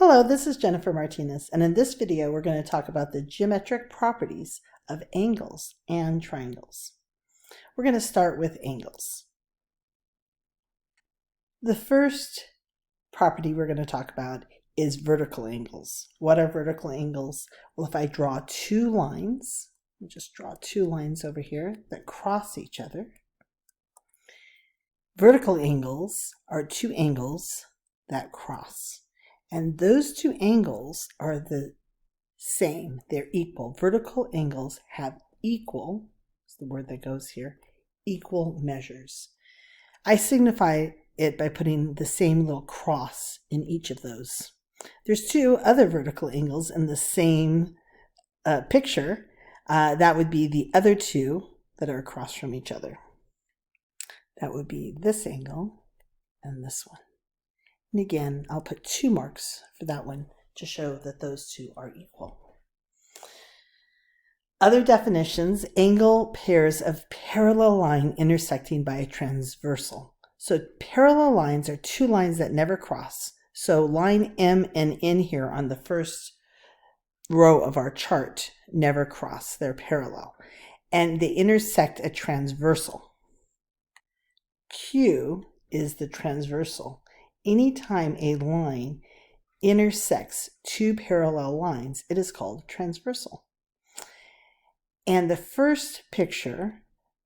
Hello, this is Jennifer Martinez, and in this video we're going to talk about the geometric properties of angles and triangles. We're going to start with angles. The first property we're going to talk about is vertical angles. What are vertical angles? Well, if I draw two lines, I'll just draw two lines over here that cross each other. Vertical angles are two angles that cross. And those two angles are the same. They're equal. Vertical angles have equal, that's the word that goes here, equal measures. I signify it by putting the same little cross in each of those. There's two other vertical angles in the same picture. That would be the other two that are across from each other. That would be this angle and this one. And again, I'll put 2 marks for that one to show that those two are equal. Other definitions: angle pairs of parallel line intersecting by a transversal. So parallel lines are two lines that never cross. So line M and N here on the first row of our chart never cross. They're parallel. And they intersect a transversal. Q is the transversal. Anytime a line intersects two parallel lines, it is called transversal. And the first picture,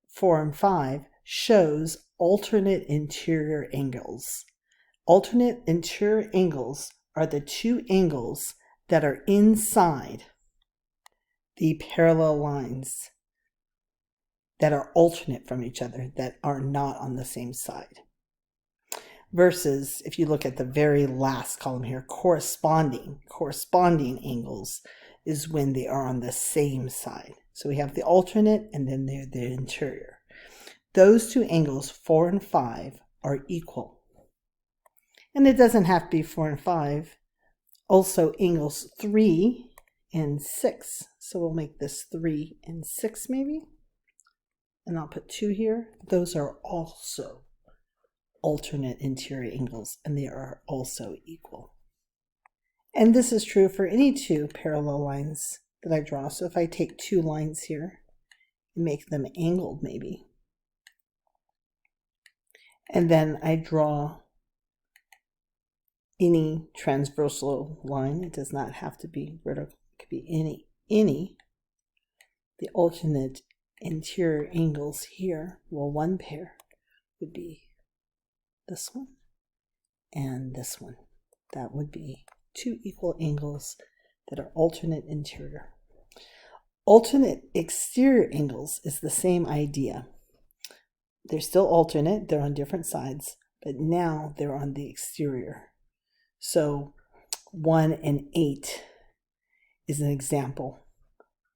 4 and 5, shows alternate interior angles. Alternate interior angles are the two angles that are inside the parallel lines that are alternate from each other, that are not on the same side. Versus, if you look at the very last column here, corresponding angles is when they are on the same side. So we have the alternate and then they're the interior. Those two angles, 4 and 5, are equal. And it doesn't have to be 4 and 5. Also angles 3 and 6. So we'll make this 3 and 6 maybe. And I'll put 2 here. Those are also alternate interior angles, and they are also equal. And this is true for any two parallel lines that I draw. So if I take 2 lines here and make them angled maybe, and then I draw any transversal line, it does not have to be vertical, it could be any, the alternate interior angles here, well, one pair would be this one and this one. That would be two equal angles that are alternate interior. Alternate exterior angles is the same idea. They're still alternate, they're on different sides, but now they're on the exterior. So 1 and 8 is an example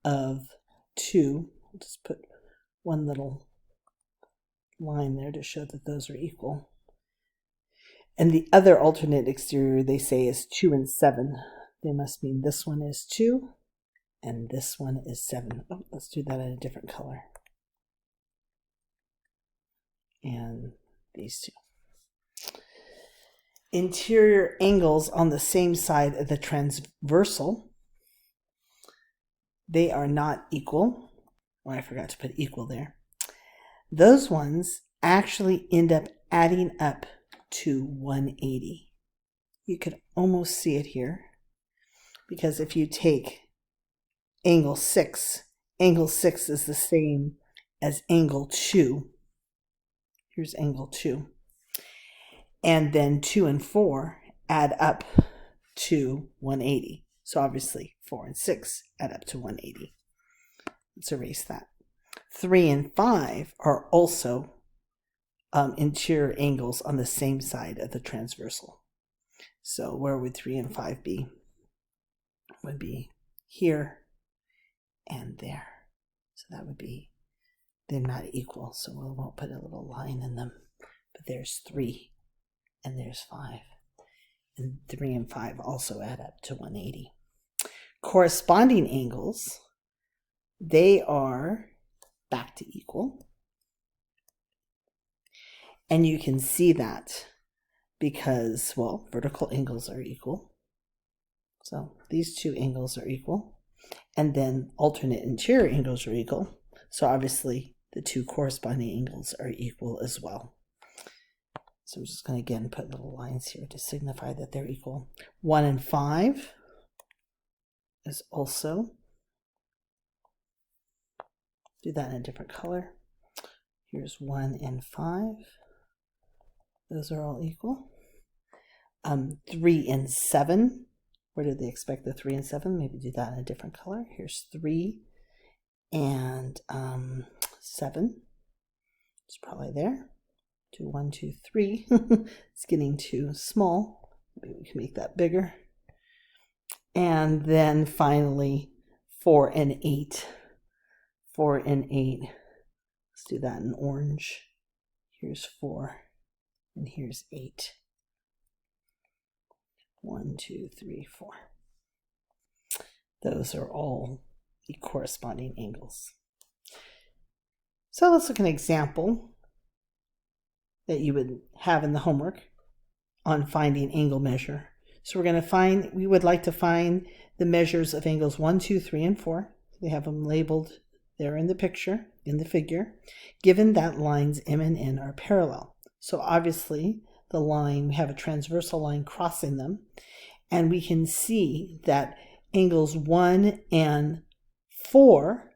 of two. I'll just put one little line there to show that those are equal. And the other alternate exterior they say is 2 and 7. They must mean this one is 2 and this one is 7. Oh, let's do that in a different color. And these two. Interior angles on the same side of the transversal, they are not equal. Oh, I forgot to put equal there. Those ones actually end up adding up to 180. You could almost see it here, because if you take angle 6 is the same as angle 2. Here's angle 2. And then 2 and 4 add up to 180. So obviously 4 and 6 add up to 180. Let's erase that. 3 and 5 are also interior angles on the same side of the transversal. So where would 3 and 5 be? Would be here and there. So that would be, they're not equal, so we won't put a little line in them. But there's 3 and there's 5. And 3 and 5 also add up to 180. Corresponding angles, they are back to equal. And you can see that because, well, vertical angles are equal. So these two angles are equal. And then alternate interior angles are equal. So obviously the two corresponding angles are equal as well. So I'm just going to again put little lines here to signify that they're equal. 1 and 5 is also, do that in a different color. Here's 1 and 5. Those are all equal. 3 and 7. Where did they expect the 3 and 7? Maybe do that in a different color. Here's 3 and 7. It's probably there. 2, 1, 2, 3. It's getting too small. Maybe we can make that bigger. And then finally 4 and 8. 4 and 8. Let's do that in orange. Here's 4 and here's 8. 1, 2, 3, 4. Those are all the corresponding angles. So let's look at an example that you would have in the homework on finding angle measure. So we would like to find the measures of angles 1, 2, 3, and 4. They have them labeled there in the picture, in the figure, given that lines M and N are parallel. So obviously the line, we have a transversal line crossing them, and we can see that angles 1 and 4,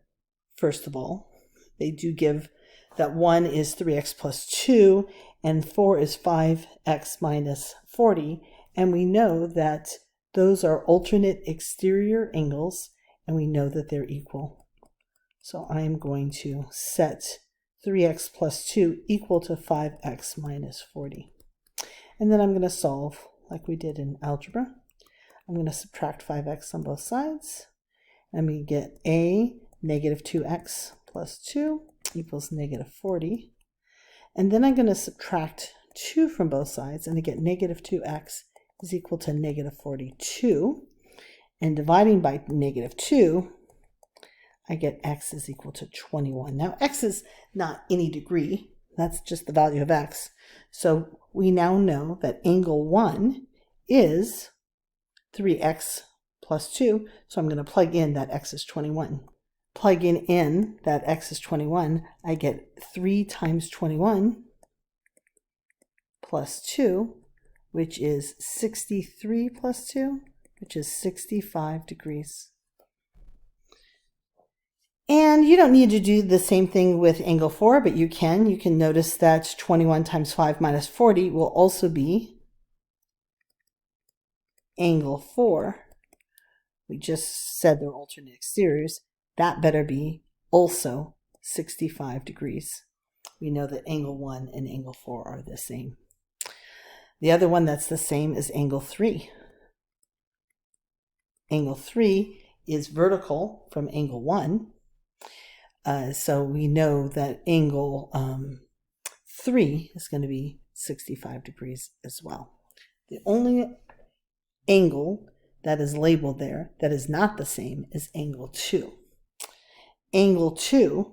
first of all, they do give that 1 is 3x plus 2 and 4 is 5x minus 40, and we know that those are alternate exterior angles, and we know that they're equal. So I'm going to set 3x plus 2 equal to 5x minus 40. And then I'm going to solve like we did in algebra. I'm going to subtract 5x on both sides, and we get a negative 2x plus 2 equals negative 40. And then I'm going to subtract 2 from both sides, and I get negative 2x is equal to negative 42. And dividing by negative 2, I get x is equal to 21. Now x is not any degree, that's just the value of x. So we now know that angle 1 is 3x plus 2, so I'm going to plug in that x is 21. Plugging in that x is 21, I get 3 times 21 plus 2, which is 63 plus 2, which is 65 degrees. And you don't need to do the same thing with angle 4, but you can. You can notice that 21 times 5 minus 40 will also be angle 4. We just said they're alternate exteriors. That better be also 65 degrees. We know that angle 1 and angle 4 are the same. The other one that's the same is angle 3. Angle 3 is vertical from angle 1. So we know that angle 3 is going to be 65 degrees as well. The only angle that is labeled there that is not the same is angle 2. Angle 2,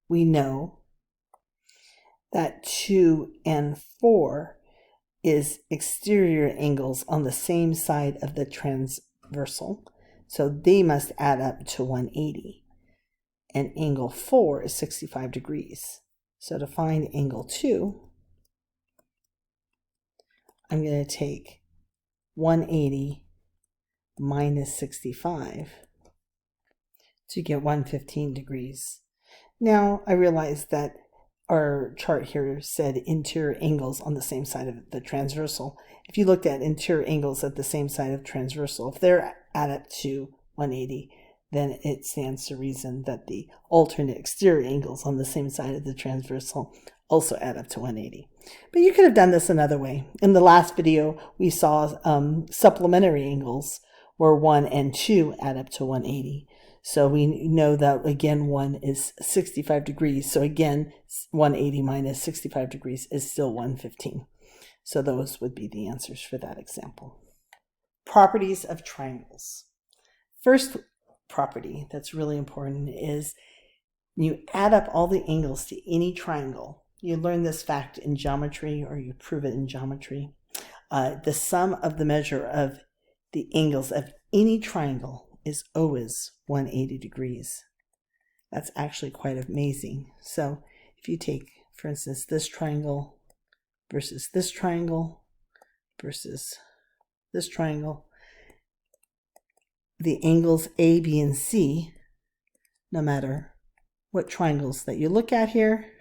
we know that 2 and 4 is exterior angles on the same side of the transversal, so they must add up to 180. And angle 4 is 65 degrees. So to find angle 2, I'm going to take 180 minus 65 to get 115 degrees. Now I realize that our chart here said interior angles on the same side of the transversal. If you looked at interior angles at the same side of transversal, if they're add up to 180, then it stands to reason that the alternate exterior angles on the same side of the transversal also add up to 180. But you could have done this another way. In the last video, we saw supplementary angles where 1 and 2 add up to 180. So we know that, again, 1 is 65 degrees. So again, 180 minus 65 degrees is still 115. So those would be the answers for that example. Properties of triangles. First property that's really important is you add up all the angles to any triangle. You learn this fact in geometry, or you prove it in geometry. The sum of the measure of the angles of any triangle is always 180 degrees. That's actually quite amazing. So if you take, for instance, this triangle versus this triangle versus this triangle, the angles A, B, and C, no matter what triangles that you look at here,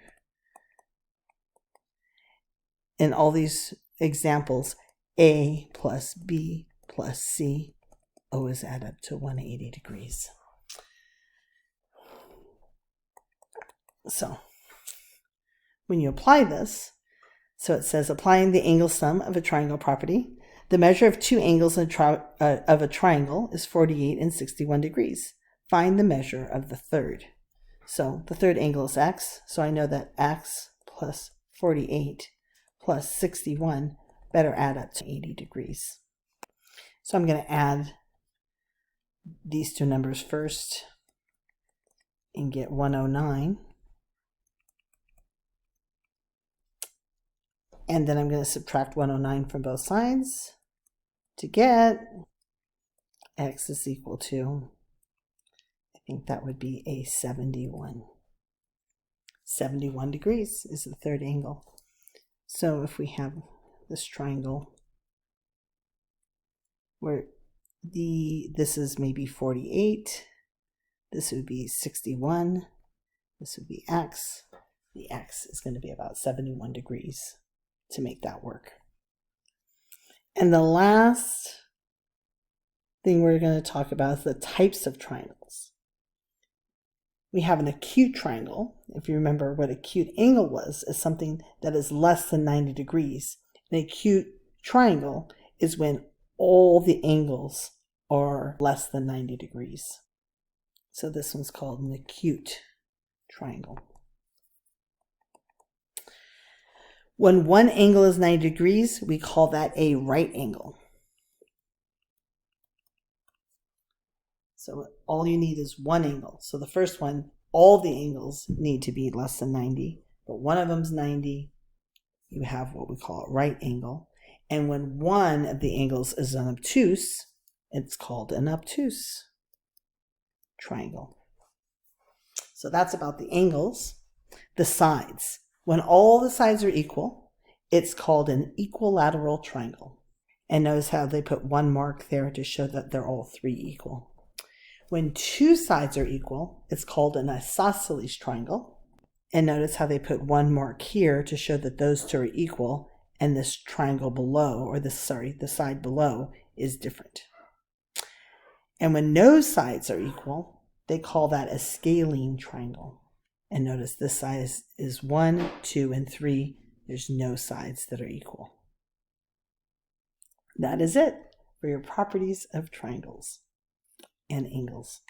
in all these examples, A plus B plus C always add up to 180 degrees. So when you apply this, so it says applying the angle sum of a triangle property, the measure of two angles of a triangle is 48 and 61 degrees. Find the measure of the third. So the third angle is x, so I know that x plus 48 plus 61 better add up to 80 degrees. So I'm going to add these two numbers first and get 109. And then I'm going to subtract 109 from both sides to get x is equal to, I think that would be a 71. 71 degrees is the third angle. So if we have this triangle where this is maybe 48, this would be 61, this would be x, the x is going to be about 71 degrees to make that work. And the last thing we're going to talk about is the types of triangles. We have an acute triangle. If you remember what acute angle was, is something that is less than 90 degrees. An acute triangle is when all the angles are less than 90 degrees. So this one's called an acute triangle. When one angle is 90 degrees, we call that a right angle. So all you need is one angle. So the first one, all the angles need to be less than 90, but one of them's 90. You have what we call a right angle. And when one of the angles is an obtuse, it's called an obtuse triangle. So that's about the angles. The sides. When all the sides are equal, it's called an equilateral triangle. And notice how they put one mark there to show that they're all three equal. When two sides are equal, it's called an isosceles triangle. And notice how they put one mark here to show that those two are equal, and this triangle below, or the side below, is different. And when no sides are equal, they call that a scalene triangle. And notice this side is 1, 2, and 3. There's no sides that are equal. That is it for your properties of triangles and angles.